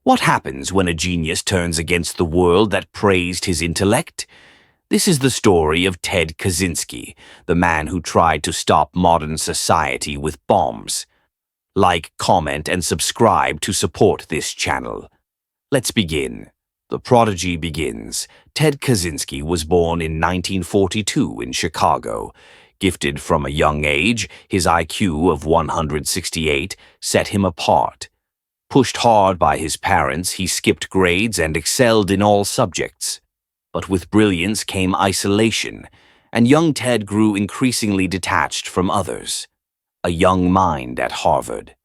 What happens when a genius turns against the world that praised his intellect? This is the story of Ted Kaczynski, the man who tried to stop modern society with bombs. Like, comment, and subscribe to support this channel. Let's begin. The prodigy begins. Ted Kaczynski was born in 1942 in Chicago. Gifted from a young age, his IQ of 168 set him apart. Pushed hard by his parents, he skipped grades and excelled in all subjects. But with brilliance came isolation, and young Ted grew increasingly detached from others. A young mind at Harvard.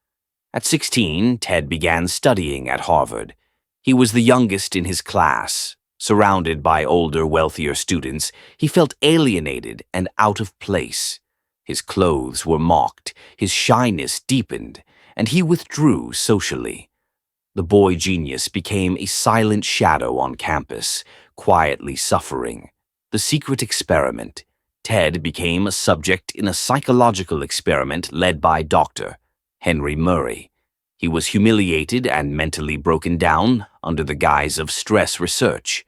At 16, Ted began studying at Harvard. He was the youngest in his class. Surrounded by older, wealthier students, he felt alienated and out of place. His clothes were mocked, his shyness deepened, and he withdrew socially. The boy genius became a silent shadow on campus, quietly suffering. The secret experiment. Ted became a subject in a psychological experiment led by Dr. Henry Murray. He was humiliated and mentally broken down under the guise of stress research.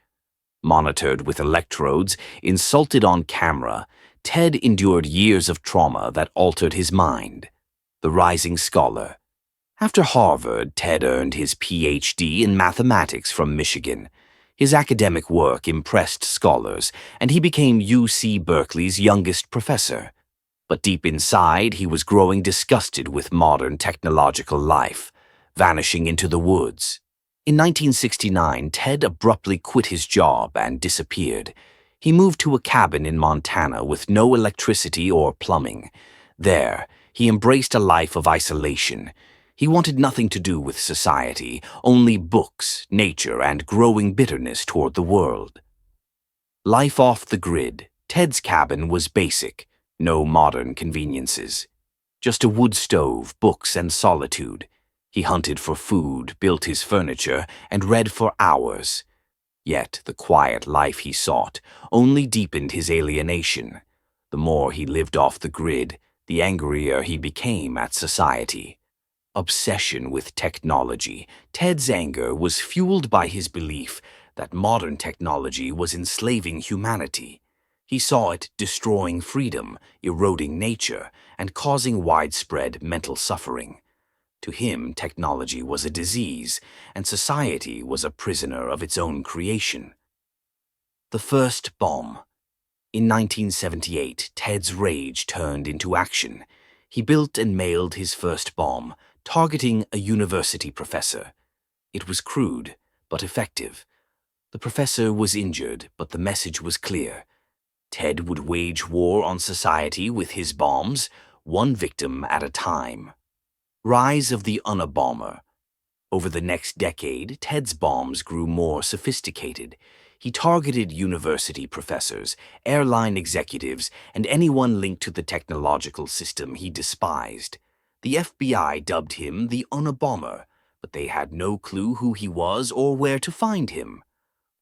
Monitored with electrodes, insulted on camera, Ted endured years of trauma that altered his mind. The rising scholar. After Harvard, Ted earned his Ph.D. in mathematics from Michigan. His academic work impressed scholars, and he became UC Berkeley's youngest professor. But deep inside, he was growing disgusted with modern technological life, vanishing into the woods. In 1969, Ted abruptly quit his job and disappeared. He moved to a cabin in Montana with no electricity or plumbing. There, he embraced a life of isolation. He wanted nothing to do with society, only books, nature, and growing bitterness toward the world. Life off the grid. Ted's cabin was basic, no modern conveniences. Just a wood stove, books, and solitude. He hunted for food, built his furniture, and read for hours. Yet the quiet life he sought only deepened his alienation. The more he lived off the grid, the angrier he became at society. Obsession with technology. Ted's anger was fueled by his belief that modern technology was enslaving humanity. He saw it destroying freedom, eroding nature, and causing widespread mental suffering. To him, technology was a disease, and society was a prisoner of its own creation. The first bomb. In 1978, Ted's rage turned into action. He built and mailed his first bomb, targeting a university professor. It was crude, but effective. The professor was injured, but the message was clear. Ted would wage war on society with his bombs, one victim at a time. Rise of the Unabomber. Over the next decade, Ted's bombs grew more sophisticated. He targeted university professors, airline executives, and anyone linked to the technological system he despised. The FBI dubbed him the Unabomber, but they had no clue who he was or where to find him.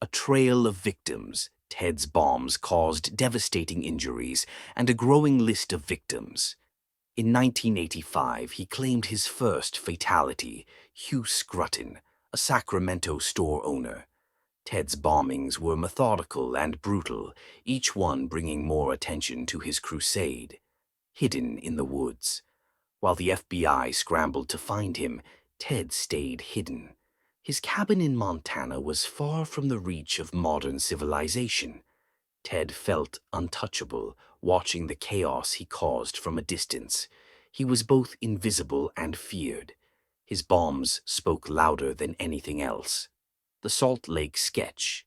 A trail of victims. Ted's bombs caused devastating injuries and a growing list of victims. In 1985, he claimed his first fatality, Hugh Scruton, a Sacramento store owner. Ted's bombings were methodical and brutal, each one bringing more attention to his crusade. Hidden in the woods. While the FBI scrambled to find him, Ted stayed hidden. His cabin in Montana was far from the reach of modern civilization. Ted felt untouchable, watching the chaos he caused from a distance. He was both invisible and feared. His bombs spoke louder than anything else. The Salt Lake Sketch.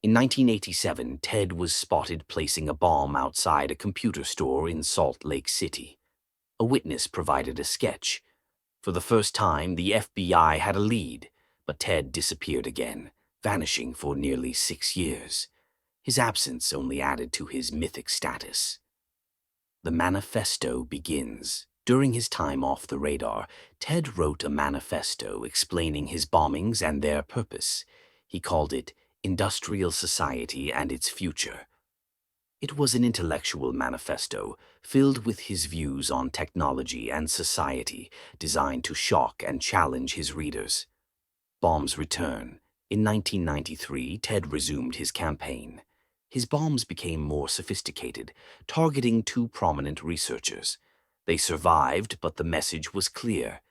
In 1987, Ted was spotted placing a bomb outside a computer store in Salt Lake City. A witness provided a sketch. For the first time, the FBI had a lead, but Ted disappeared again, vanishing for nearly 6 years. His absence only added to his mythic status. The manifesto begins. During his time off the radar, Ted wrote a manifesto explaining his bombings and their purpose. He called it Industrial Society and Its Future. It was an intellectual manifesto filled with his views on technology and society, designed to shock and challenge his readers. Bombs return. In 1993, Ted resumed his campaign. His bombs became more sophisticated, targeting two prominent researchers. They survived, but the message was clear.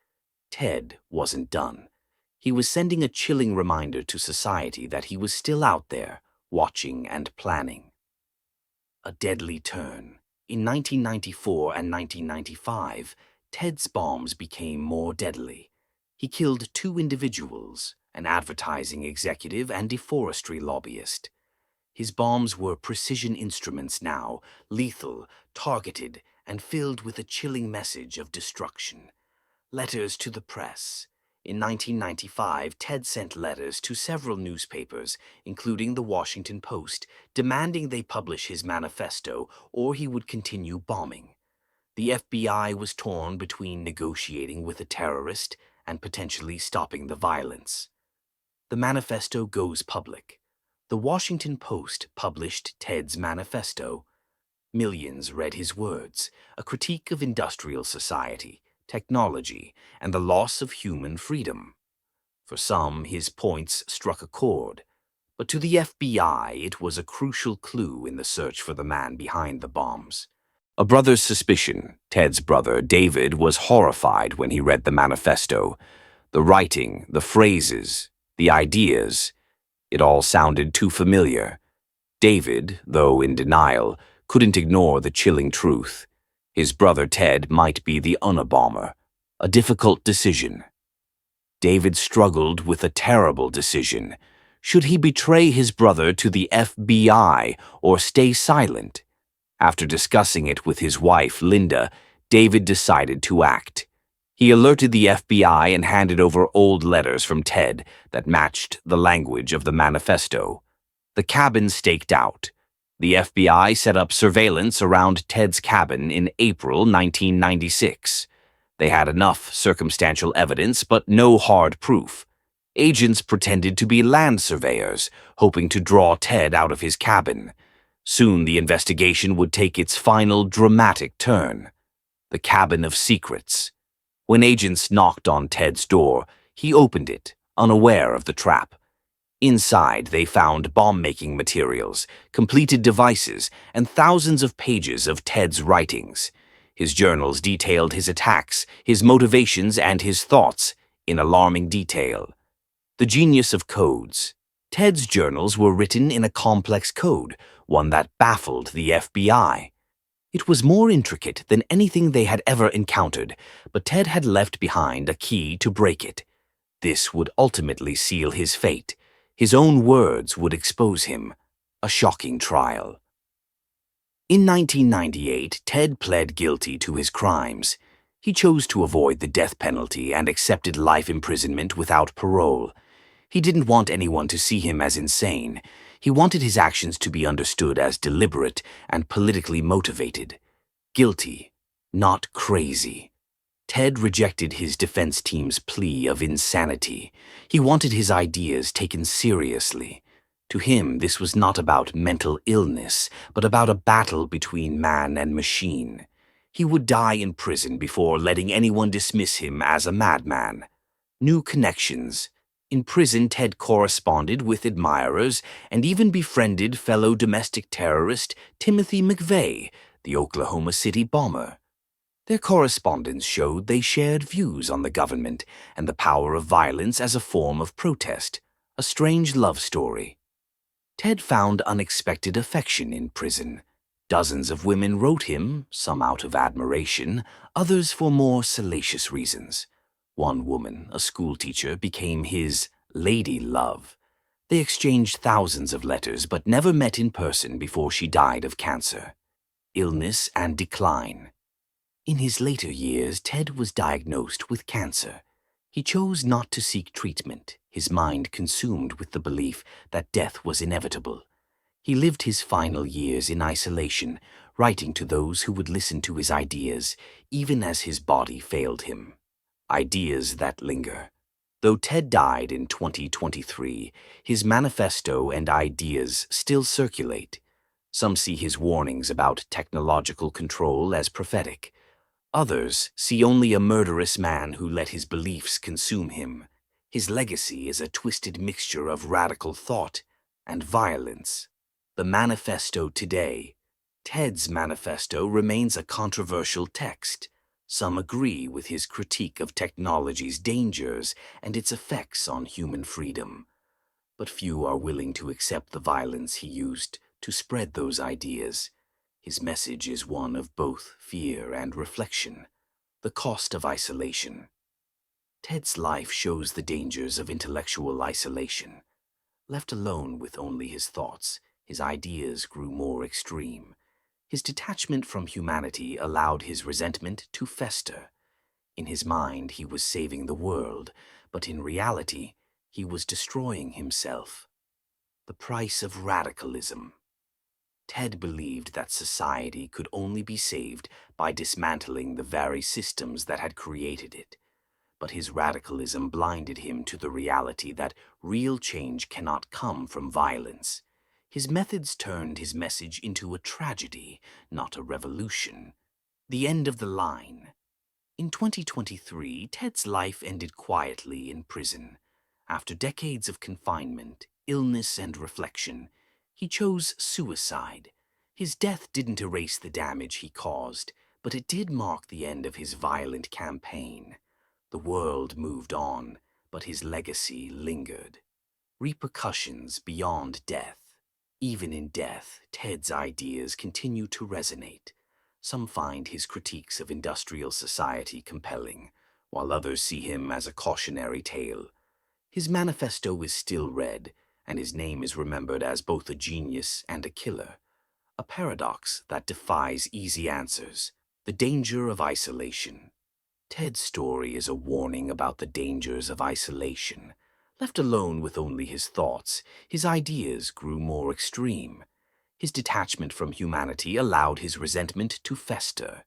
Ted wasn't done. He was sending a chilling reminder to society that he was still out there, watching and planning. A deadly turn. In 1994 and 1995, Ted's bombs became more deadly. He killed two individuals, an advertising executive and a forestry lobbyist. His bombs were precision instruments now, lethal, targeted, and filled with a chilling message of destruction. Letters to the press. In 1995, Ted sent letters to several newspapers, including the Washington Post, demanding they publish his manifesto or he would continue bombing. The FBI was torn between negotiating with a terrorist and potentially stopping the violence. The manifesto goes public. The Washington Post published Ted's manifesto. Millions read his words, a critique of industrial society, technology, and the loss of human freedom. For some, his points struck a chord, but to the FBI it was a crucial clue in the search for the man behind the bombs. A brother's suspicion. Ted's brother, David, was horrified when he read the manifesto. The writing, the phrases, the ideas, it all sounded too familiar. David, though in denial, couldn't ignore the chilling truth. His brother Ted might be the Unabomber. A difficult decision. David struggled with a terrible decision. Should he betray his brother to the FBI or stay silent? After discussing it with his wife, Linda, David decided to act. He alerted the FBI and handed over old letters from Ted that matched the language of the manifesto. The cabin staked out. The FBI set up surveillance around Ted's cabin in April 1996. They had enough circumstantial evidence, but no hard proof. Agents pretended to be land surveyors, hoping to draw Ted out of his cabin. Soon the investigation would take its final dramatic turn. The cabin of secrets. When agents knocked on Ted's door, he opened it, unaware of the trap. Inside, they found bomb-making materials, completed devices, and thousands of pages of Ted's writings. His journals detailed his attacks, his motivations, and his thoughts in alarming detail. The genius of codes. Ted's journals were written in a complex code, one that baffled the FBI. It was more intricate than anything they had ever encountered, but Ted had left behind a key to break it. This would ultimately seal his fate. His own words would expose him. A shocking trial. In 1998, Ted pled guilty to his crimes. He chose to avoid the death penalty and accepted life imprisonment without parole. He didn't want anyone to see him as insane. He wanted his actions to be understood as deliberate and politically motivated. Guilty, not crazy. Ted rejected his defense team's plea of insanity. He wanted his ideas taken seriously. To him, this was not about mental illness, but about a battle between man and machine. He would die in prison before letting anyone dismiss him as a madman. New connections. In prison, Ted corresponded with admirers and even befriended fellow domestic terrorist Timothy McVeigh, the Oklahoma City bomber. Their correspondence showed they shared views on the government and the power of violence as a form of protest, a strange love story. Ted found unexpected affection in prison. Dozens of women wrote him, some out of admiration, others for more salacious reasons. One woman, a schoolteacher, became his lady love. They exchanged thousands of letters but never met in person before she died of cancer. Illness and decline. In his later years, Ted was diagnosed with cancer. He chose not to seek treatment, his mind consumed with the belief that death was inevitable. He lived his final years in isolation, writing to those who would listen to his ideas, even as his body failed him. Ideas that linger. Though Ted died in 2023, his manifesto and ideas still circulate. Some see his warnings about technological control as prophetic. Others see only a murderous man who let his beliefs consume him. His legacy is a twisted mixture of radical thought and violence. The manifesto today. Ted's manifesto remains a controversial text. Some agree with his critique of technology's dangers and its effects on human freedom. But few are willing to accept the violence he used to spread those ideas. His message is one of both fear and reflection. The cost of isolation. Ted's life shows the dangers of intellectual isolation. Left alone with only his thoughts, his ideas grew more extreme. His detachment from humanity allowed his resentment to fester. In his mind, he was saving the world, but in reality, he was destroying himself. The price of radicalism. Ted believed that society could only be saved by dismantling the very systems that had created it. But his radicalism blinded him to the reality that real change cannot come from violence. His methods turned his message into a tragedy, not a revolution. The end of the line. In 2023, Ted's life ended quietly in prison. After decades of confinement, illness, and reflection, he chose suicide. His death didn't erase the damage he caused, but it did mark the end of his violent campaign. The world moved on, but his legacy lingered. Repercussions beyond death. Even in death, Ted's ideas continue to resonate. Some find his critiques of industrial society compelling, while others see him as a cautionary tale. His manifesto is still read, and his name is remembered as both a genius and a killer. A paradox that defies easy answers. The danger of isolation. Ted's story is a warning about the dangers of isolation. Left alone with only his thoughts, his ideas grew more extreme. His detachment from humanity allowed his resentment to fester.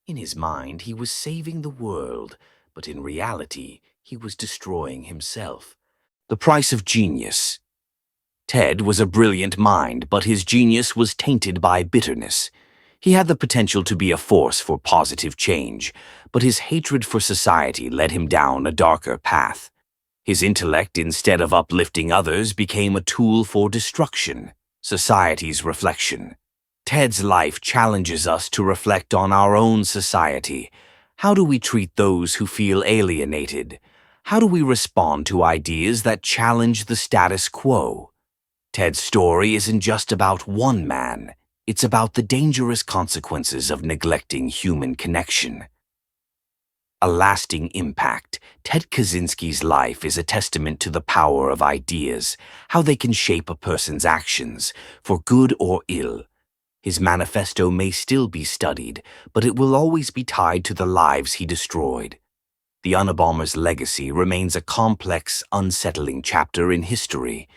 In his mind, he was saving the world, but in reality, he was destroying himself. The price of genius. Ted was a brilliant mind, but his genius was tainted by bitterness. He had the potential to be a force for positive change, but his hatred for society led him down a darker path. His intellect, instead of uplifting others, became a tool for destruction. Society's reflection. Ted's life challenges us to reflect on our own society. How do we treat those who feel alienated? How do we respond to ideas that challenge the status quo? Ted's story isn't just about one man. It's about the dangerous consequences of neglecting human connection. A lasting impact. Ted Kaczynski's life is a testament to the power of ideas, how they can shape a person's actions, for good or ill. His manifesto may still be studied, but it will always be tied to the lives he destroyed. The Unabomber's legacy remains a complex, unsettling chapter in history.